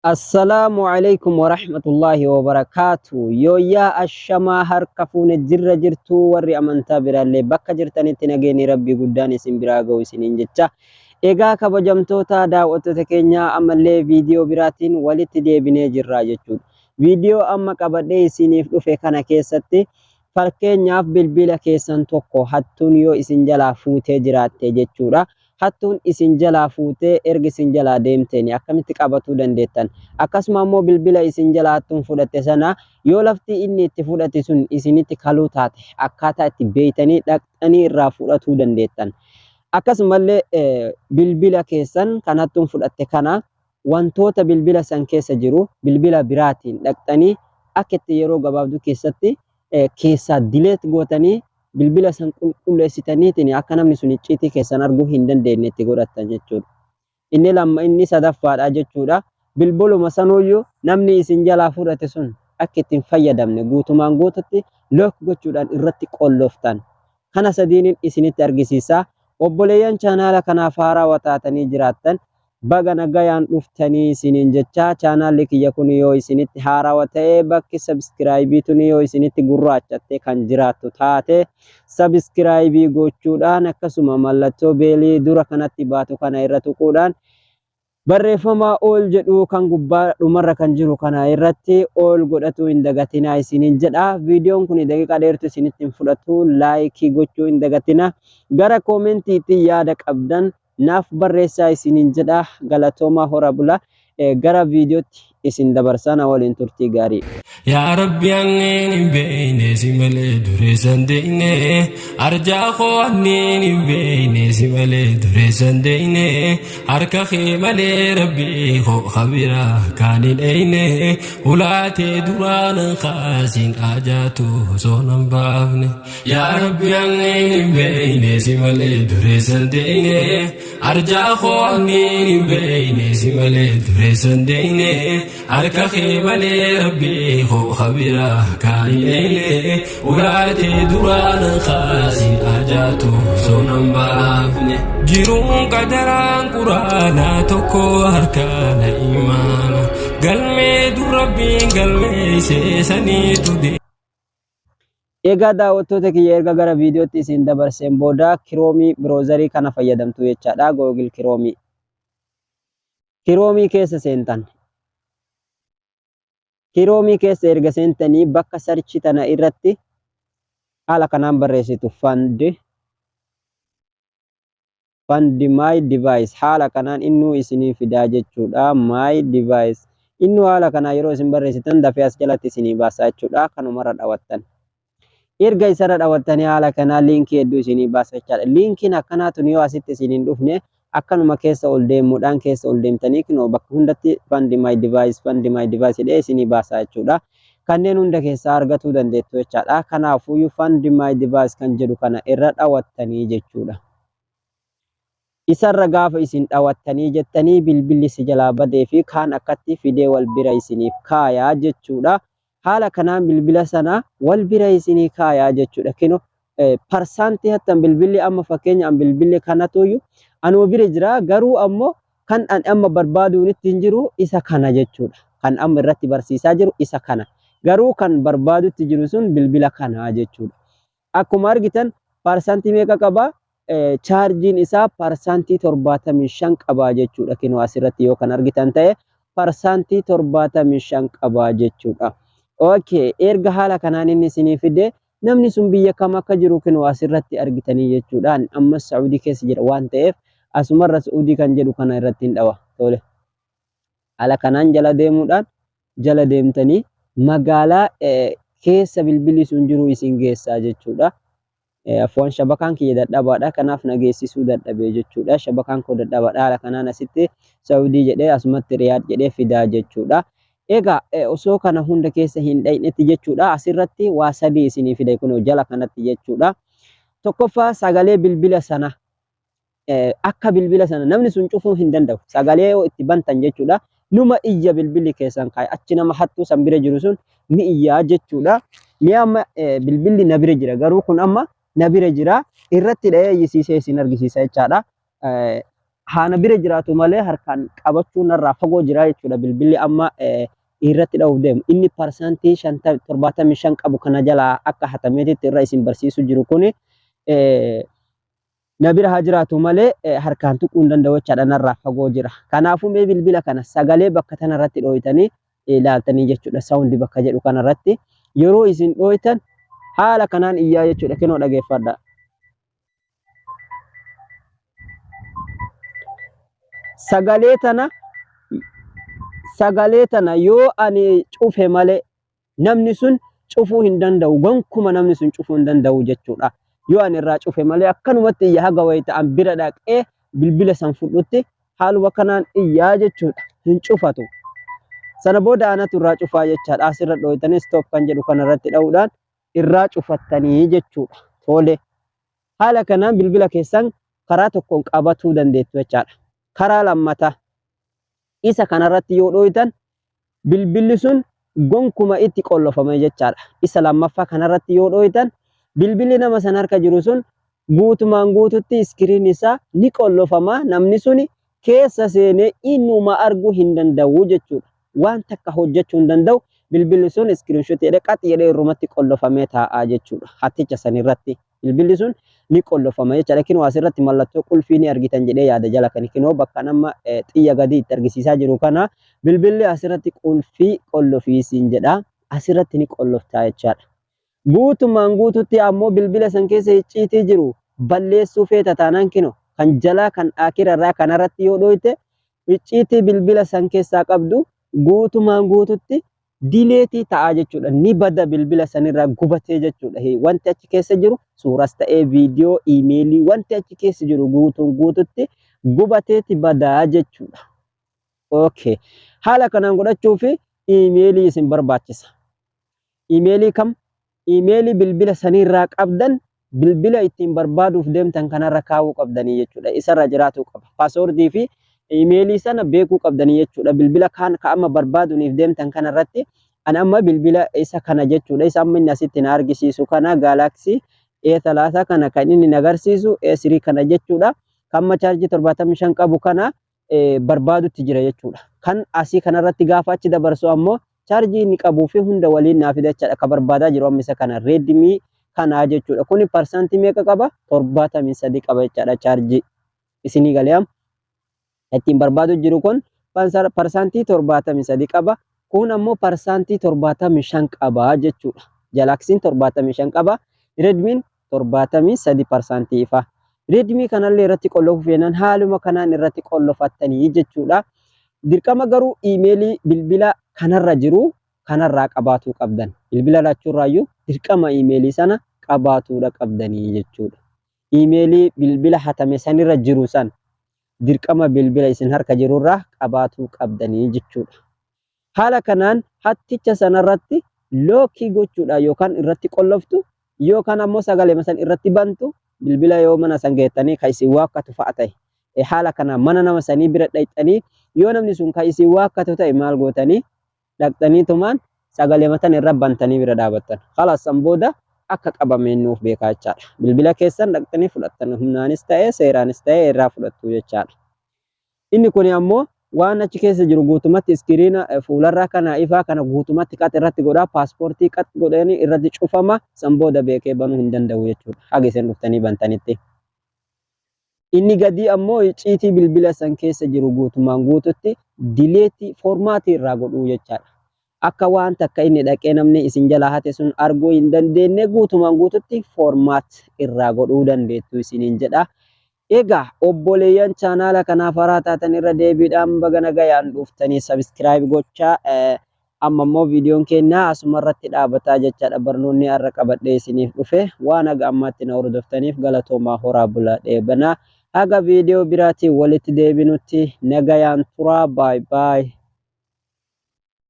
Assalamualaikum warahmatullahi wabarakatuh. Yoyyaa ashamaa harka fuune jirra jirtuu warri amantaa biraallee bakka jirtanitti nageenyi rabbii guddaan isin biraa ga'u isiniin jecha. Egaa kabajamtoota daawwattoota keenyaa ammallee viidiyoo biraatiin walitti deebinee jirra jechuudha. Viidiyoo amma qabadhee isiniif dhufe kana keessatti fakkeenyaaf bilbila keessan tokko hattuun yoo isin jalaa fuutee jiraatte jechuudha. Hattuun isin jalaa fuutee erga isin jalaa deemteen akkamitti qabatuu dandeettan? Akkasuma immoo bilbila isin jalaa hattuun fudhatte sana yoo lafti inni itti fudhate sun isinitti kaluu taate akkaataa itti beeytanii dhaqxanii irraa fudhatuu dandeettan. Akkasumallee bilbila keessan kan hattuun fudhatte kana wantoota bilbila san keessa jiru bilbila biraatiin dhaqxanii akka itti yeroo gabaabduu keessatti keessaa dileet gootanii bilbila san qulqulleessitaniitiin akka namni sun icciitii keessan arguu hin dandeenye itti godhattan jechuudha. Inni sadaffaadha jechuudha. Bilbiluma sanuyyuu namni isin jalaa fudhate sun akka ittiin fayyadamne guutumaan guututti look gochuudhaan irratti qolloftan. Kana sadiinin isinitti argisiisa. Obboleeyyan chaanaala kanaaf haaraa taatanii jiraattan baga nagayaan dhuftanii isiniin jecha. Chaanaalli kiyya kun yoo isinitti haaraa ta'ee bakki sabskiraayibiituun yoo isinitti gurraachattee kan jiraattu taate sabskiraayibii gochuudhaan akkasuma mallattoo beelii dura kanatti baatu kana irra tuquudhaan barreeffama ol jedhu kan gubbaa dhumarra kan jiru kana irratti ol godhatu hin dagatinaa isiniin jedha. Viidiyoon kun daqiiqaa dheertu isinitti hin fudhatu, laayikii gochuu hin dagatina. Gara koomentiitti yaada qabdan naaf barreessaa isiniin jedha. Galatoomaa hora bula. Gara viidiyootti isin dabarsana waliin turtii gaarii. Ya Rabbi anneen beeyne si malee dureessan deeyne arjaa koo anneen beeyne si malee dureessan deeyne harka kee malee Rabbi koo khabira kaaniin eeyne ulaatee duraan kaasiin ajaatu soonan baafne. Ya Rabbi anneen beeyne si malee dureessan deeyne arjaa koo anneen beeyne si malee dureessan deeyne harka kee malee Rabbi koo khabira kaaniin eeyne ulaatee duraan kaasiin ajaatu soonan baafne. Jiruun qadaraan quraanaa tokko harkaana imaana galmee durrabbiin galmee seesaniitu de. Egaa daawwattoota kiyya erga gara viidiyootti isin dabarseen booda kiroomii biroozarii kana fayyadamtu jechaadha. Googil kiroomii keessa seentan. Kiroomii keessa erga seentanii bakka sarchi tana irratti haala kanaan barreessitu find my device. Haala kanaan innuu isinii fidaa jechuudha. My device innuu haala kanaa yeroo isin barreessitan dafee as jalatti isinii baasa jechuudha. Kanumarra dhawattan. Erga isarra dhawattanii haala kanaa liinkii hedduu isinii baasa jechaadha. Liinkiin akkanaatun yoo asitti isiniin dhufne akkanuma keessa ol deemuudhaan keessa ol deemtanii kunoo bakka hundatti find my device jedhee isinii baasa jechuudha. Kanneen hunda keessaa argatuu dandeettu jechaadha. Kanaafuyyuu find my device kan jedhu kana irra dhawattanii jechuudha. Isarra gaafa isin dhawattanii jettanii bilbilli si jalaa badee fi kaan akkatti fidee wal bira isiniif kaayaa jechuudha. Haala kanaan bilbila sana wal bira isinii kaayaa jechuudha. Kino parsantii hattan bilbilli amma fakkeenya bilbilli kanatuyyuu anuu bira jira garuu ammoo kan amma barbaaduun ittiin jiru isa kana jechuudha. Kan amma irratti barsiisaa jiru isa kana. Garuu kan barbaadutti jiru sun bilbila kana jechuudha. Akkuma argitan parsantii meeqa qaba? Chaarjiin isaa parsantii 75 qaba jechuudha. Kino asirratti yoo kan argitan ta'e parsantii 75 qaba jechuudha. Okay, erga haala kanaan inni isinii fide namni sun biyya kam akka jiru kinu asirratti argitanii jechuudha. Amma Saudi keessa jira waan ta'eef asumarra Saudi kan jedhu kana irratti hin dhawa. Tole. Haala kanaan jala deemuudhaan jala deemtanii magaalaa keessa bilbilli sun jiru isin geessaa jechuudha. Afwan shabakaan kiyya dadhabaadha kanaaf nageessisuu dadhabee jechuudha. Shabakaan koo dadhabaadha. Haala kanaan asitti Saudi jedhee asumatti Riyaad jedhee fidaa jechuudha. Egaa osoo kana hunda keessa hin dhaynetti jechuudha. Asirratti waa sadii isinii fide kunoo jala kanatti jechuudha. Tokkoffaa sagalee bilbila sana akka bilbila sana namni sun cufuu hin danda'u. Sagalee yoo itti bantan jechuudha. Numa iyya bilbilli keessan kaa'e achi nama hattuu san bira jiru sun ni iyyaa jechuudha. Ni amma bilbilli na bira jira garuu kun amma na bira jira irratti dha'ee iyyisiisee isin argisiisa jechaadha. haana bira jiraatu malee harkaan qabachuun irraa fagoo jira jechuudha. Bilbilli amma irratti dha'uuf deemu inni parsantii 75 qabu kana jalaa akka hatameetitti irra isin barsiisu jiru kuni na bira haa jiraatu malee harkaan tuquu hin danda'u jechaadha, narraa fagoo jira. Kanaafuu mee bilbila kana sagalee bakka tanarratti dhooytanii ilaaltanii jechuudha. Saawundi bakka jedhu kanarratti yeroo isin dhooytan haala kanaan iyyaa jechuudha. Kunoo dhageeffadha. Sagalee tana yoo ani cufe malee namni sun cufuu hin danda'u. Gonkuma namni sun cufuu hin danda'u jechuudha. Yoo ani irraa cufe malee akkanumatti iyyaa haga wayii ta'an bira dhaqee bilbila san fudhutti haaluma kanaan iyyaa jechuudha. Hin cufatu. Sana booda anatu irraa cufaa jechaadha. Asirra dhooytanii stop kan jedhu kanarratti dha'uudhaan irraa cufattanii jechuudha. Tole. Haala kanaan bilbila keessan karaa tokkoon qabatuu dandeettu jechaadha. Karaa lammataa isa kanarratti yoo dhooytan bilbilli sun gonkuma itti qollofame jechaadha. Isa lammaffaa kanarratti yoo dhooytan bilbilli nama san harka jiru sun guutumaan guututti iskiriin isaa ni qollofama. Namni sun keessa seenee innuma arguu hin danda'u jechuudha. Waan takka hojjechuu hin danda'u. Bilbilli sun iskiriinshotii jedhee qaxi jedhee irrumatti qollofamee taa'aa jechuudha. Hatticha sanirratti bilbilli sun ni qollofama jechaadha. Kinoo asirratti mallattoo qulfii ni argitan jedhee yaada jala kan kinoo bakka nama xiyya gadi itti argisiisaa jiru kana bilbilli asirratti qulfii qollofiisiin jedha. Asirratti ni qolloftaa jechaadha. Guutumaan guututti ammoo bilbila san keessa icciitii jiru balleessuu feeta taanaan kinoo kan jalaa kan akirarraa kanarratti yoo dhooyte icciitii bilbila san keessaa qabdu guutumaan guututti dileetii ta'a jechuudha. Ni bada bilbila sanirraa gubatee jechuudha. Wanti achi keessa jiru suuras ta'ee viidiyoo, iimeelii wanti achi keessa jiru guutuun guututti gubateeti badaa jechuudha. Okay. Haala kanaan godhachuuf iimeelii isin barbaachisa. Iimeelii kam? Iimeelii bilbila sanirraa qabdan bilbila ittiin barbaaduuf deemtan kanarra kaa'uu qabdanii jechuudha. Isarra jiraachuu qaba. Paaswoordii fi iimeelii sana beekuu qabdanii jechuudha. Bilbila kan amma barbaaduuniif deemtan kanarratti an amma bilbila isa kana jechuudha. Isa amma inni asitti na argisiisu kana Galaxy A3 kana kan inni agarsiisu A3 kana jechuudha. Kan amma chaarjii 75 qabu kana barbaadutti jira jechuudha. Kan asii kanarratti gaafa achi dabarsu ammoo chaarjii inni qabuu fi hunda waliin naaf jechaadha. Kan barbaadaa jiru amma isa kana Redmi kana jechuudha. Kuni parsantii meeqa qaba? 73 qaba jechaadha chaarjii. Isinii galee ittiin barbaadu jiru kun parsantii 73 qaba. Kun ammoo parsantii 75 qaba jechuudha. Galaxyin 75 qaba. Redmiin 73 parsantii ifa. Redmi kanallee irratti qollofuuf yennaan haaluma kanaan irratti qollofattanii jechuudha. Dirqama garuu iimeelii bilbila kanarra jiru kanarraa qabaatuu qabdan. Bilbila lachuurraayyuu dirqama iimeelii sana qabaatuudha qabdanii jechuudha. Iimeelii bilbila hatame sanirra jiru san dirqama bilbila isin harka jirurraa qabaatuu qabdanii jechuudha. Haala kanaan hatticha sanarratti lookii gochuudha yookaan irratti qolloftu yookaan ammoo sagalee masan irratti bantu bilbila yoo mana san geettanii kan isin waakkatu fa'a ta'e. Haala kanaan mana nama sanii bira dhaqxanii yoo namni sun kan isin waakkatu ta'e maal gootanii dhaqxanii tumaan sagalee matan irra bantanii bira dhaabattan. Haala san booda akka qabameen nuuf beekaa jechaadha. Bilbila keessan dhaqxanii fudhattan humnaanis ta'e seeraanis ta'e irraa fudhattu jechaadha. Inni kun ammoo waan achi keessa jiru guutumatti iskiriina fuularraa kana ifaa kana guutumatti qat irratti godhaa paaspoortii qat godhanii irratti cufama san booda beekee banuu hin danda'u jechuudha. Haga isin dhuftanii bantanitti. Inni gadii ammoo icciitii bilbila san keessa jiru guutumaan guututti dileetii foormaatii irraa godhuu jechaadha. Akka waan takka inni dhaqee namni isin jalaa hate sun arguu hin dandeenye guutumaan guututti foormaat irraa godhuu dandeettu isiniin jedha. Egaa obboleeyyan chaanaala kanaaf haaraa taatan irra deebiidhaan baga nagayaan dhuftanii sabiskiraayib gochaa amma immoo viidiyoon keenya asuma irratti dhaabataa jechaadha. Barnoonni har'a qabadhee isiniif dhufe waan haga ammaatti na hordoftaniif galatoomaa horaa bulaa dheebanaa. Haga viidiyoo biraatiin walitti deebinutti nagayaan turaa. Baay baay.